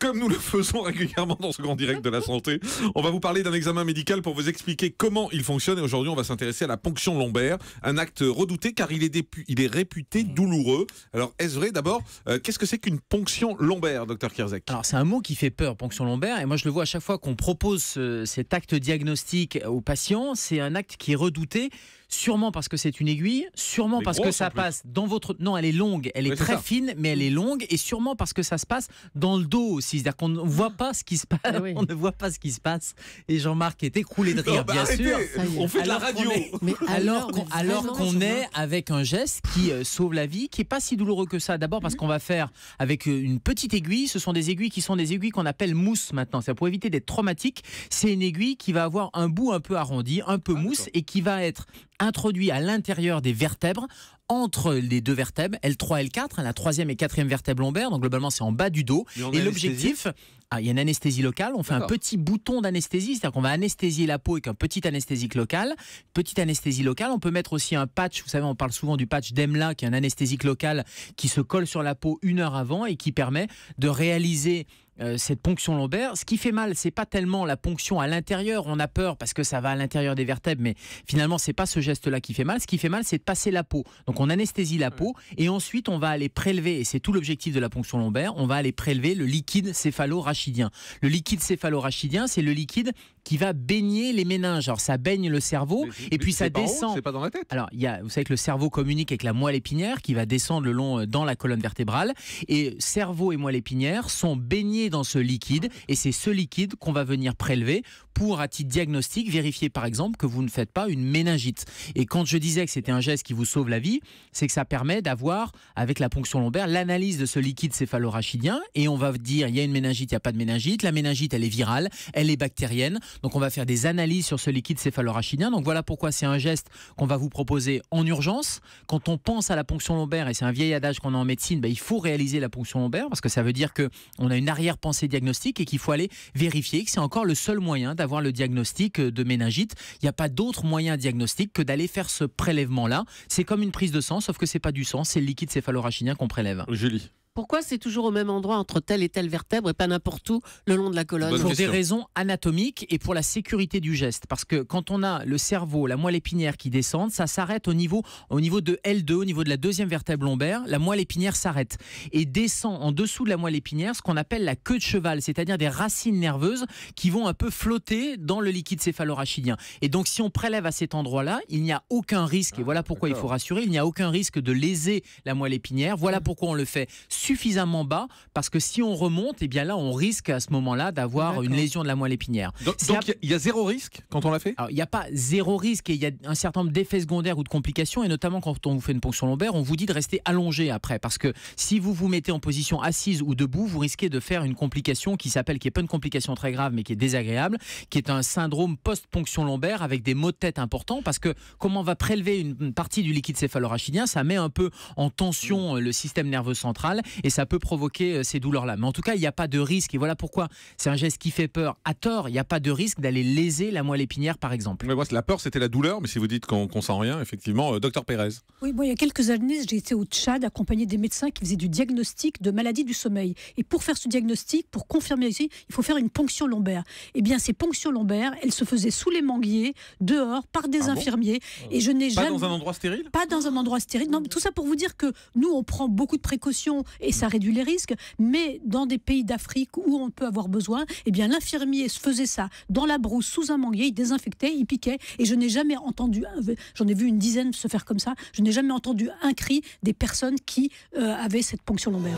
Comme nous le faisons régulièrement dans ce grand direct de la santé, on va vous parler d'un examen médical pour vous expliquer comment il fonctionne. Et aujourd'hui, on va s'intéresser à la ponction lombaire, un acte redouté car il est réputé douloureux. Alors, est-ce vrai d'abord, qu'est-ce que c'est qu'une ponction lombaire, docteur Kierzek? Alors, c'est un mot qui fait peur, ponction lombaire. Et moi, je le vois à chaque fois qu'on propose cet acte diagnostique aux patients. C'est un acte qui est redouté, sûrement parce que c'est une aiguille, sûrement parce que ça passe dans votre... Non, elle est longue, elle est très fine, mais elle est longue. Et sûrement parce que ça se passe dans le dos aussi. C'est-à-dire qu'on ne voit pas ce qui se passe. On ne voit pas ce qui se passe. Et Jean-Marc est écroulé de rire, bien sûr. On fait de la radio. Mais alors qu'on est avec un geste qui sauve la vie, qui n'est pas si douloureux que ça. D'abord parce qu'on va faire avec une petite aiguille. Ce sont des aiguilles qui sont des aiguilles qu'on appelle mousse maintenant. C'est pour éviter d'être traumatique. C'est une aiguille qui va avoir un bout un peu arrondi, un peu mousse, et qui va être introduit à l'intérieur des vertèbres, entre les deux vertèbres, L3, L4, la troisième et quatrième vertèbre lombaire, donc globalement c'est en bas du dos. Et l'objectif, il y a une anesthésie locale, on fait un petit bouton d'anesthésie, c'est-à-dire qu'on va anesthésier la peau avec un petit anesthésique local. Petite anesthésie locale, on peut mettre aussi un patch, vous savez on parle souvent du patch d'Emla, qui est un anesthésique local qui se colle sur la peau 1 heure avant et qui permet de réaliser cette ponction lombaire. Ce qui fait mal, c'est pas tellement la ponction à l'intérieur, on a peur parce que ça va à l'intérieur des vertèbres, mais finalement c'est pas ce geste-là qui fait mal. Ce qui fait mal, c'est de passer la peau. Donc on anesthésie la peau et ensuite on va aller prélever, et c'est tout l'objectif de la ponction lombaire, on va aller prélever le liquide céphalo-rachidien. Le liquide céphalo-rachidien, c'est le liquide qui va baigner les méninges. Alors ça baigne le cerveau et puis ça descend. C'est pas dans la tête. Alors vous savez que le cerveau communique avec la moelle épinière qui va descendre le long dans la colonne vertébrale, et cerveau et moelle épinière sont baignés dans ce liquide, et c'est ce liquide qu'on va venir prélever pour, à titre diagnostic, vérifier par exemple que vous ne faites pas une méningite. Et quand je disais que c'était un geste qui vous sauve la vie, c'est que ça permet d'avoir, avec la ponction lombaire, l'analyse de ce liquide céphalo-rachidien, et on va dire il y a une méningite, il n'y a pas de méningite. La méningite, elle est virale, elle est bactérienne, donc on va faire des analyses sur ce liquide céphalo-rachidien. Donc voilà pourquoi c'est un geste qu'on va vous proposer en urgence. Quand on pense à la ponction lombaire, et c'est un vieil adage qu'on a en médecine, il faut réaliser la ponction lombaire, parce que ça veut dire qu'on a une arrière-pensée diagnostique et qu'il faut aller vérifier que c'est encore le seul moyen d'avoir le diagnostic de méningite. Il n'y a pas d'autre moyen diagnostique que d'aller faire ce prélèvement-là. C'est comme une prise de sang, sauf que c'est pas du sang, c'est le liquide céphalo-rachidien qu'on prélève. Julie. Pourquoi c'est toujours au même endroit entre telle et telle vertèbre et pas n'importe où le long de la colonne? Pour des raisons anatomiques et pour la sécurité du geste. Parce que quand on a le cerveau, la moelle épinière qui descendent, ça s'arrête au niveau de L2, au niveau de la deuxième vertèbre lombaire. La moelle épinière s'arrête et descend en dessous de la moelle épinière ce qu'on appelle la queue de cheval, c'est-à-dire des racines nerveuses qui vont un peu flotter dans le liquide céphalo-rachidien. Et donc si on prélève à cet endroit-là, il n'y a aucun risque, et voilà pourquoi il faut rassurer, il n'y a aucun risque de léser la moelle épinière. Voilà pourquoi on le fait suffisamment bas, parce que si on remonte, et bien là on risque à ce moment-là d'avoir une lésion de la moelle épinière. Donc il y a zéro risque quand on l'a fait? Alors il n'y a pas zéro risque, et il y a un certain nombre d'effets secondaires ou de complications, et notamment quand on vous fait une ponction lombaire, on vous dit de rester allongé après, parce que si vous vous mettez en position assise ou debout, vous risquez de faire une complication qui n'est pas une complication très grave mais qui est désagréable, qui est un syndrome post-ponction lombaire avec des maux de tête importants, parce que comme on va prélever une partie du liquide céphalo-rachidien, ça met un peu en tension le système nerveux central, et ça peut provoquer ces douleurs-là. Mais en tout cas, il n'y a pas de risque, et voilà pourquoi c'est un geste qui fait peur à tort. Il n'y a pas de risque d'aller léser la moelle épinière, par exemple. Mais moi, la peur, c'était la douleur, mais si vous dites qu'on sent rien, effectivement, docteur Pérez. Oui, il y a quelques années, j'ai été au Tchad accompagné des médecins qui faisaient du diagnostic de maladies du sommeil. Et pour faire ce diagnostic, pour confirmer ici, il faut faire une ponction lombaire. Eh bien, ces ponctions lombaires, elles se faisaient sous les manguiers, dehors, par des infirmiers. Et je n'ai jamais... Pas dans un endroit stérile? Pas dans un endroit stérile. Non, tout ça pour vous dire que nous, on prend beaucoup de précautions et ça réduit les risques, mais dans des pays d'Afrique où on peut avoir besoin, eh bien l'infirmier faisait ça dans la brousse, sous un manguier, il désinfectait, il piquait, et je n'ai jamais entendu, j'en ai vu une dizaine se faire comme ça, je n'ai jamais entendu un cri des personnes qui avaient cette ponction lombaire.